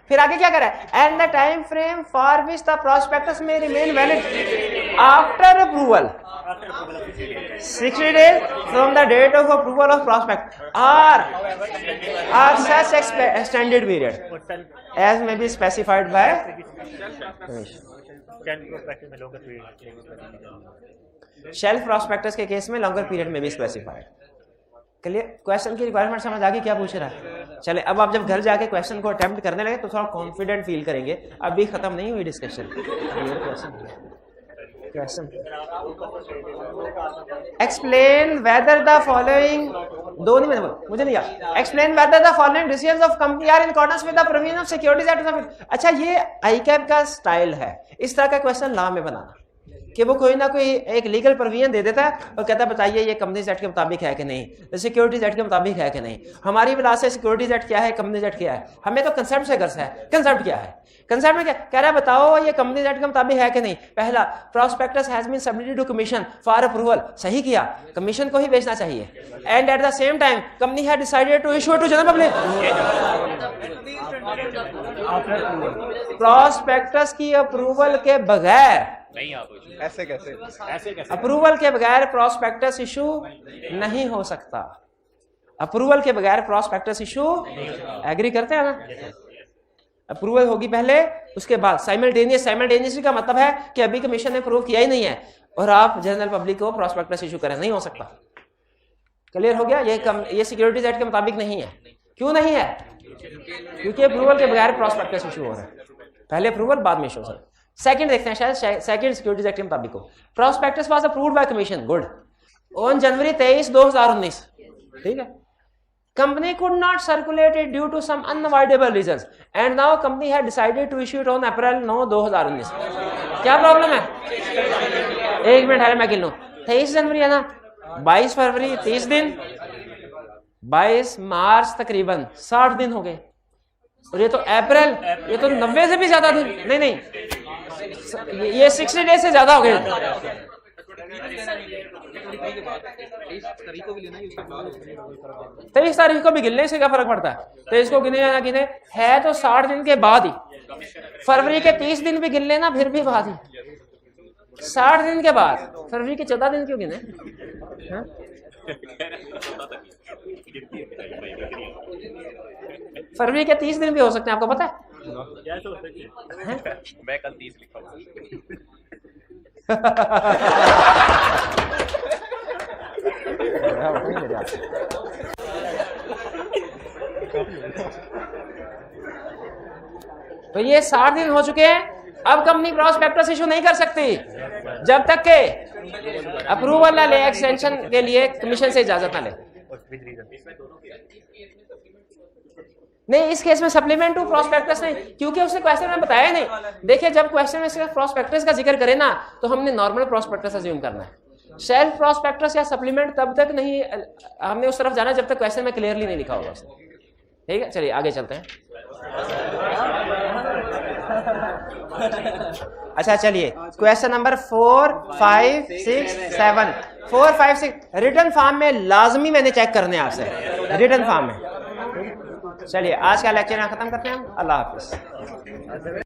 फिर आगे क्या करा है? And the time frame for which the prospectus में remain valid after approval 60 days from the date of approval of prospect or such extended period as may be specified by commission। Self prospectus में लोगों का shelf prospectus के case में longer period में भी specified. Clear? Question की requirement समझ आ गई क्या पूछ रहा है? चले अब आप जब घर जाके क्वेश्चन को अटेम्प्ट करने लगे तो थोड़ा कॉन्फिडेंट फील करेंगे। अभी खत्म नहीं हुई discussion. Question explain whether the following, दो नहीं मैंने मुझे नहीं याद। Explain whether the following decisions of company are in accordance with the provision of securities act. अच्छा, ये आईकैप का स्टाइल है इस तरह का क्वेश्चन लॉ में बनाना कि वो कोई ना कोई एक लीगल प्रोविजन दे देता है और कहता है बताइए ये कंपनीज एक्ट के मुताबिक है कि नहीं, सिक्योरिटीज एक्ट के मुताबिक है कि नहीं। हमारी विलास से सिक्योरिटीज एक्ट क्या है, कंपनीज एक्ट क्या है, हमें तो कंसेप्ट से गर्ज है। कंसेप्ट क्या है? कंसेप्ट में क्या कह रहा है, बताओ ये कंपनीज एक्ट के मुताबिक है कि नहीं। पहला, prospectus has been submitted to commission for approval. सही किया, कमीशन को ही भेजना चाहिए। And at the same time company had decided to issue to general public. Prospectus की अप्रूवल के बगैर नहीं आप ऐसे कैसे अप्रूवल के बगैर प्रॉस्पेक्टस इशू नहीं हो सकता। अप्रूवल के बगैर प्रॉस्पेक्टस इशू, एग्री करते हैं ना? अप्रूवल होगी पहले, उसके बाद साइमल्टेनियस। साइमल्टेनियस का मतलब है कि अभी कमीशन ने अप्रूव किया ही नहीं है और आप जनरल पब्लिक को प्रॉस्पेक्टस इशू करें, नहीं हो सकता। क्लियर हो गया? ये सिक्योरिटीज एक्ट के मुताबिक नहीं है। क्यों नहीं है? क्योंकि अप्रूवल के बगैर प्रॉस्पेक्टस इशू हो रहा है। पहले अप्रूवल, बाद में इशू। सेकंड देखते हैं, शायद सेकंड सिक्योरिटीज एक्ट के मुताबिक को। Prospectus was approved by commission, good, on January 23, 2019। ठीक है। Company could not circulate it due to some unavoidable reasons and now company had decided to issue it on April 9, 2019। क्या problem है? एक minute है, मैं गिन लूं। 23 जनवरी है ना, 22 फरवरी 30 दिन, 22 मार्च तकरीबन 60 दिन हो गए, और ये तो अप्रैल, ये तो 90 से भी ज्यादा दिन। नहीं, ये 60 डेज से ज्यादा हो गए। 23 तारीख को भी गिनने से क्या फर्क पड़ता है? 23 को गिने या ना गिने, है तो 60 दिन के बाद ही। फरवरी के 30 दिन भी गिन लेना, फिर भी बाद ही। 60 दिन के बाद फरवरी के 14 दिन क्यों गिने? फरवरी के 30 दिन भी हो सकते हैं, आपको पता है? मैं कल 30 लिखा हूँ। तो ये 60 दिन हो चुके हैं। अब कंपनी प्रॉस्पेक्टस इशू नहीं कर सकती जब तक के अप्रूवल ना ले, एक्सटेंशन के लिए कमीशन से इजाजत ना ले। नहीं, इस केस में सप्लीमेंट टू प्रॉस्पेक्टस नहीं, क्योंकि उसने क्वेश्चन में बताया नहीं। देखिए, जब क्वेश्चन में सिर्फ प्रॉस्पेक्टस का जिक्र करे ना तो हमने नॉर्मल प्रॉस्पेक्टस अज्यूम करना है। सेल्फ प्रॉस्पेक्टस या सप्लीमेंट तब तक नहीं, हमने उस तरफ जाना जब तक क्वेश्चन में क्लियरली नहीं लिखा होगा उसने। ठीक है, चलिए आगे चलते हैं। अच्छा, चलिए क्वेश्चन नंबर 4, 5, 6, 7। 4, 5, 6 रिटर्न फॉर्म में लाजमी मैंने चेक करने आपसे, रिटर्न फॉर्म में। चलिए आज का लेक्चर यहाँ खत्म करते हैं हम। अल्लाह हाफिज।